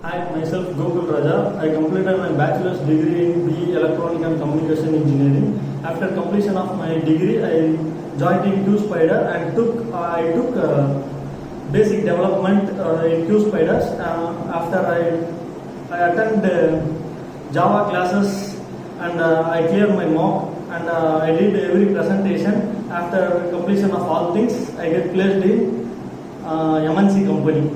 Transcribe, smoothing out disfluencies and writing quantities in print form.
Hi, myself Gokul Raja. I completed my bachelor's degree in BE Electronic and Communication Engineering. After completion of my degree, I joined in QSpider and I took basic development in QSpiders. After I attended Java classes and I cleared my mock and I did every presentation. After completion of all things, I get placed in MNC company.